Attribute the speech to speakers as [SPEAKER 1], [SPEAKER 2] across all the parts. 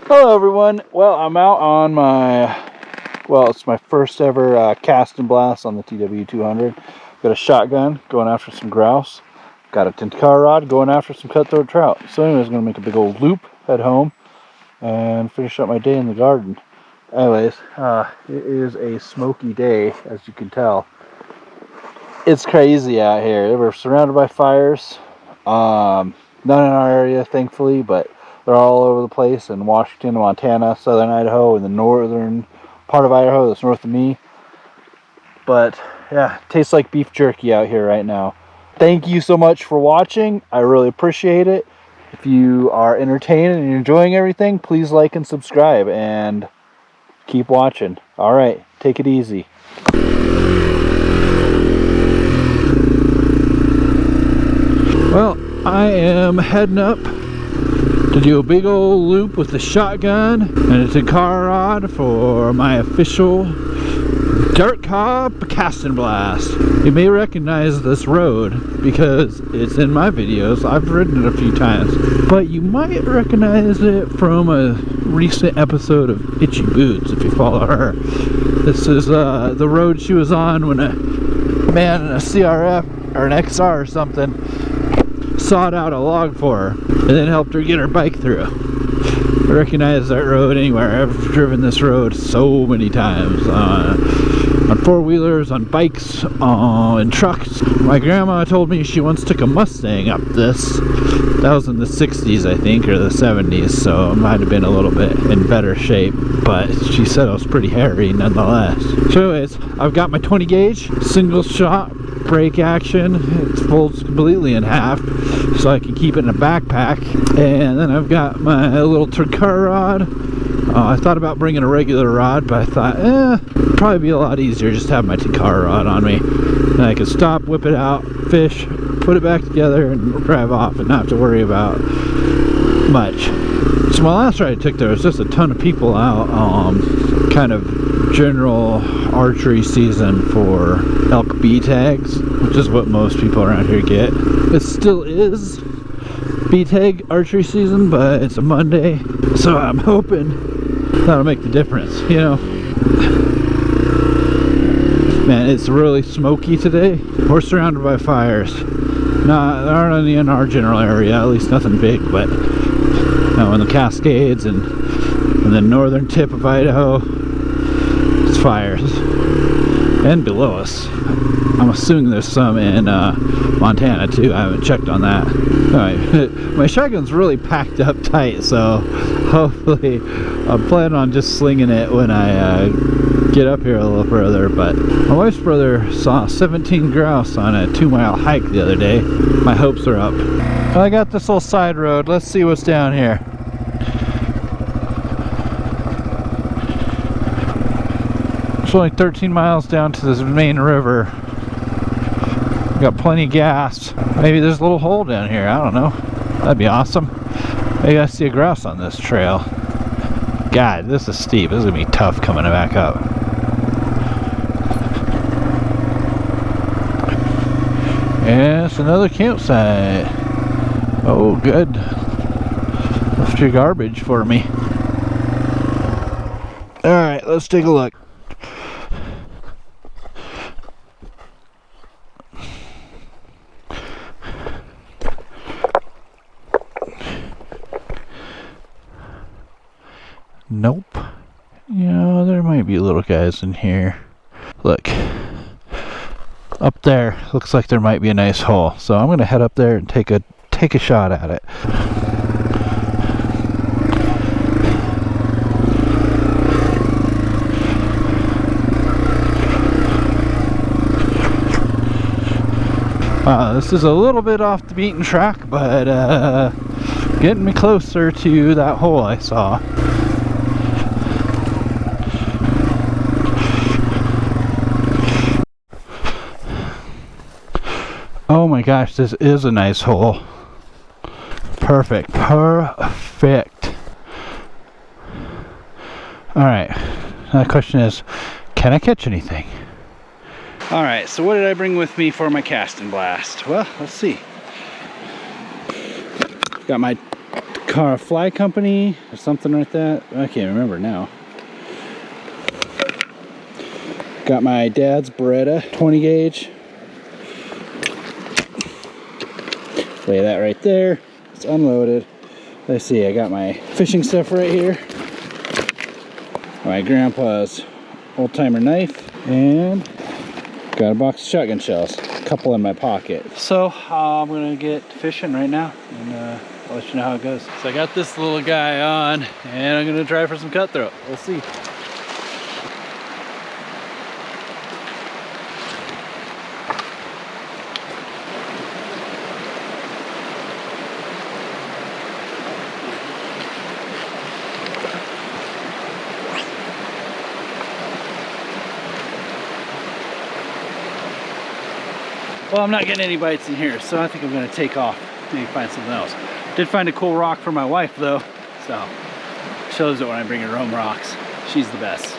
[SPEAKER 1] Hello everyone. Well, I'm out on it's my first ever cast and blast on the TW200. Got a shotgun going after some grouse. Got a tinker rod going after some cutthroat trout. So anyways, I'm going to make a big old loop, head home, and finish up my day in the garden. Anyways, it is a smoky day, as you can tell. It's crazy out here. We're surrounded by fires. None in our area, thankfully, but they're all over the place in Washington, Montana, southern Idaho, and the northern part of Idaho that's north of me. But yeah, it tastes like beef jerky out here right now. Thank you so much for watching. I really appreciate it. If you are entertained and you're enjoying everything, please like and subscribe and keep watching. All right, take it easy. Well, I am heading up to do a big old loop with the shotgun and a tinker rod for my official dirt cob cast and blast. You may recognize this road because it's in my videos. I've ridden it a few times, but you might recognize it from a recent episode of Itchy Boots if you follow her. This is the road she was on when a man in a CRF or an XR or something sawed out a log for her and then helped her get her bike through. I recognize that road anywhere. I've driven this road so many times on four-wheelers, on bikes, and trucks. My grandma told me she once took a Mustang up this. That was in the 60s, I think, or the 70s, so it might have been a little bit in better shape, but she said it was pretty hairy nonetheless. So anyways, I've got my 20 gauge single shot brake action. It folds completely in half so I can keep it in a backpack, and then I've got my little tinker rod. I thought about bringing a regular rod, but I thought it'd probably be a lot easier just to have my tinker rod on me, and I could stop, whip it out, fish, put it back together, and drive off and not have to worry about much. So my last ride I took there was just a ton of people out, kind of general archery season for elk bee tags, which is what most people around here get. It still is bee tag archery season, but it's a Monday, so I'm hoping that'll make the difference, you know. Man, it's really smoky today. We're surrounded by fires. No, there aren't any in our general area, at least nothing big, but you know, in the Cascades and the northern tip of Idaho, it's fires. And below us. I'm assuming there's some in Montana too. I haven't checked on that. Alright, my shotgun's really packed up tight, so hopefully I'm planning on just slinging it when I get up here a little further. But my wife's brother saw 17 grouse on a 2-mile hike the other day. My hopes are up. Well, I got this little side road. Let's see what's down here. It's only 13 miles down to this main river. Got plenty of gas. Maybe there's a little hole down here. I don't know. That'd be awesome. Maybe I see a grouse on this trail. God, this is steep. This is gonna be tough coming back up. And it's another campsite. Oh, good. Left your garbage for me. All right, let's take a look. Nope. Yeah, there might be little guys in here. Look. Up there, looks like there might be a nice hole. So I'm gonna head up there and take a shot at it. Wow, this is a little bit off the beaten track, but getting me closer to that hole I saw. Oh my gosh, this is a nice hole. Perfect. Perfect. Alright. Now the question is, can I catch anything? Alright, so what did I bring with me for my cast and blast? Well, let's see. Got my Car Fly Company or something like that. I can't remember now. Got my dad's Beretta 20 gauge. Lay that right there. It's unloaded. Let's see, I got my fishing stuff right here. My grandpa's old timer knife, and got a box of shotgun shells. A couple in my pocket. So I'm gonna get fishing right now, and I'll let you know how it goes. So I got this little guy on, and I'm gonna try for some cutthroat. We'll see. Well, I'm not getting any bites in here, so I think I'm gonna take off, maybe find something else. Did find a cool rock for my wife though, so shows it when I bring her home rocks. She's the best.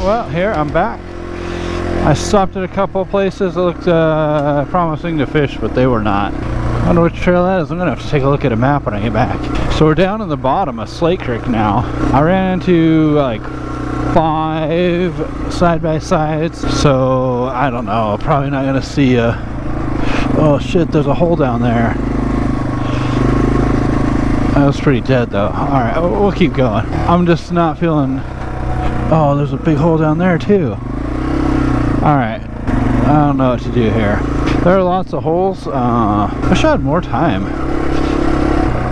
[SPEAKER 1] Well, here I'm back. I stopped at a couple of places that looked promising to fish, but they were not. I wonder which trail that is. I'm gonna have to take a look at a map when I get back. So we're down in the bottom of Slate Creek now. I ran into like 5 side-by-sides, so I don't know, probably not gonna see a... Oh shit, there's a hole down there. That was pretty dead though. Alright, we'll keep going. I'm just not feeling... Oh, there's a big hole down there too. Alright, I don't know what to do here. There are lots of holes. I wish I had more time.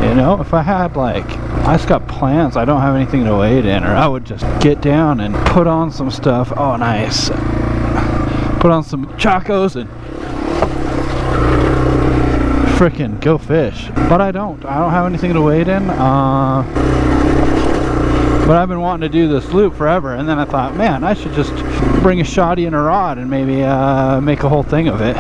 [SPEAKER 1] You know, if I had like... I just got plants, I don't have anything to wade in, or I would just get down and put on some stuff. Oh, nice. Put on some chacos and frickin' go fish. But I don't have anything to wade in. But I've been wanting to do this loop forever, and then I thought, man, I should just bring a shotty and a rod and maybe make a whole thing of it.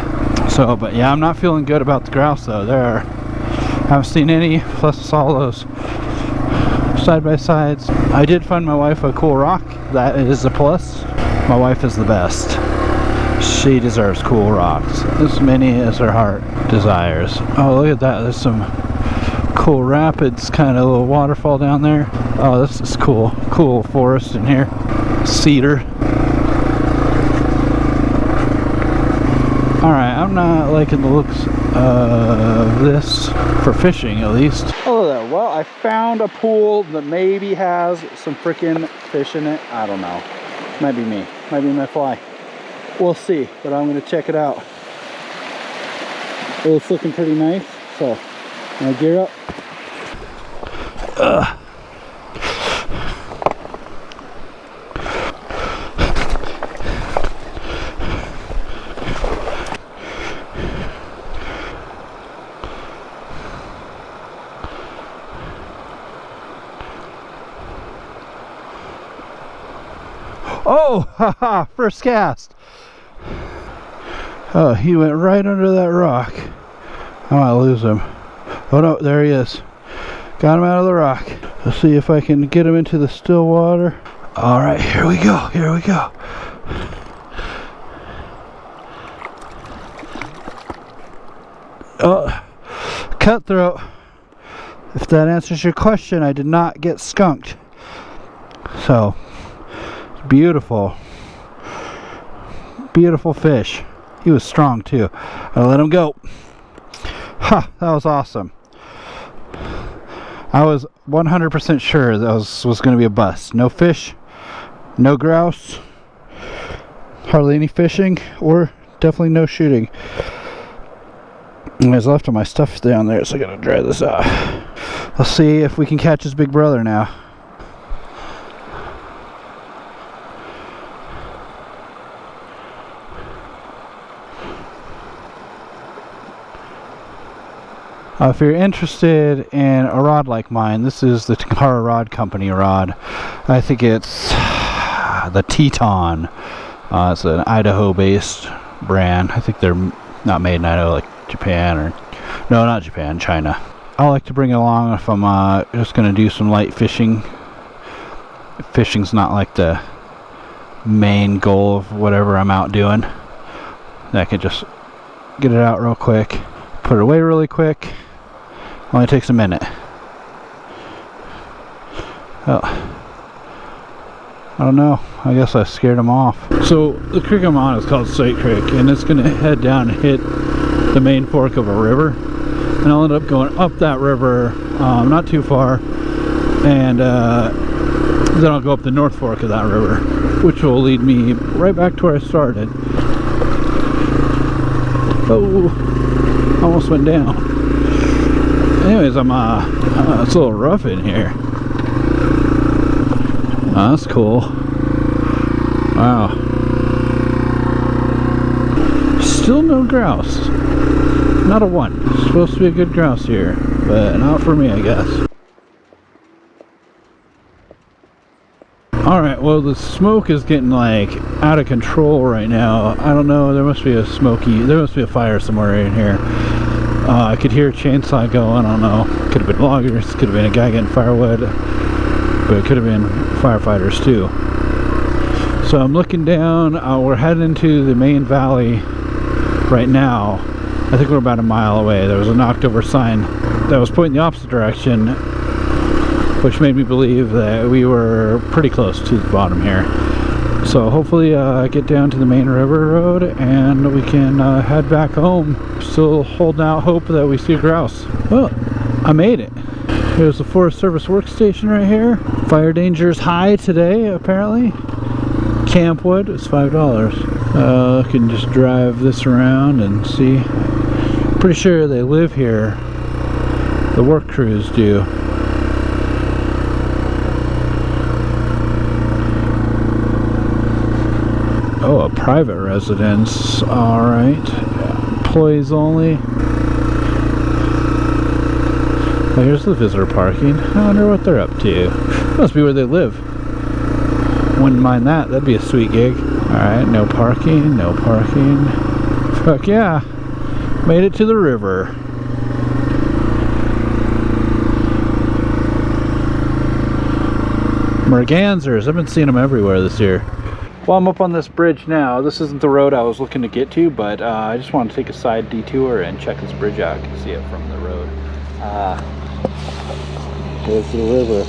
[SPEAKER 1] So, but yeah, I'm not feeling good about the grouse though. Haven't seen any, plus all those side-by-sides. I did find my wife a cool rock. That is a plus. My wife is the best. She deserves cool rocks, as many as her heart desires. Oh, look at that. There's some cool rapids, kind of little waterfall down there. Oh, this is cool. Cool forest in here. Cedar. Alright, I'm not liking the looks of this for fishing, at least. Hello there. Well, I found a pool that maybe has some freaking fish in it. I don't know. Might be me. Might be my fly. We'll see, but I'm going to check it out. It's looking pretty nice, so I'm going to gear up. Oh, haha, first cast. Oh, he went right under that rock. I might lose him. Oh no, there he is. Got him out of the rock. Let's see if I can get him into the still water. All right, here we go, here we go. Oh, cutthroat. If that answers your question, I did not get skunked. So, beautiful. Beautiful fish. He was strong too. I'll let him go. Ha, that was awesome. I was 100% sure that was going to be a bust. No fish, no grouse, hardly any fishing, or definitely no shooting. And there's left of my stuff down there, so I gotta dry this off. Let's see if we can catch his big brother now. If you're interested in a rod like mine, this is the Takara Rod Company rod. I think it's the Teton. It's an Idaho-based brand. I think they're not made in Idaho, like Japan, or no, not Japan, China. I like to bring it along if I'm just going to do some light fishing. Fishing's not like the main goal of whatever I'm out doing. I can just get it out real quick, put it away really quick. Only takes a minute. Oh, I don't know. I guess I scared him off. So the creek I'm on is called Sight Creek, and it's going to head down and hit the main fork of a river. And I'll end up going up that river, not too far, and then I'll go up the north fork of that river, which will lead me right back to where I started. Oh, almost went down. Anyways, it's a little rough in here. Oh, that's cool. Wow. Still no grouse. Not a one. It's supposed to be a good grouse here, but not for me, I guess. Alright, well, the smoke is getting like out of control right now. I don't know, there must be a fire somewhere in here. I could hear a chainsaw going. I don't know. Could have been loggers, could have been a guy getting firewood, but it could have been firefighters too. So I'm looking down. We're heading into the main valley right now. I think we're about a mile away. There was a knocked over sign that was pointing the opposite direction, which made me believe that we were pretty close to the bottom here. So hopefully get down to the main river road and we can head back home. Still holding out hope that we see a grouse. Well, I made it. There's the Forest Service workstation right here. Fire danger is high today, apparently. Campwood is $5. I can just drive this around and see. Pretty sure they live here. The work crews do. Oh, a private residence. Alright. Employees only. Oh, here's the visitor parking. I wonder what they're up to. Must be where they live. Wouldn't mind that. That'd be a sweet gig. Alright, no parking, no parking. Fuck yeah. Made it to the river. Mergansers. I've been seeing them everywhere this year. Well, I'm up on this bridge now. This isn't the road I was looking to get to, but I just want to take a side detour and check this bridge out. You can see it from the road. Goes to the river.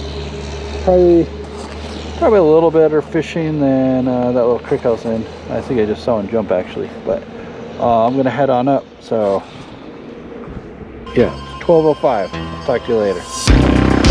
[SPEAKER 1] Probably a little better fishing than that little creek I was in. I think I just saw him jump actually, but I'm gonna head on up. So yeah, it's 12:05. I'll talk to you later.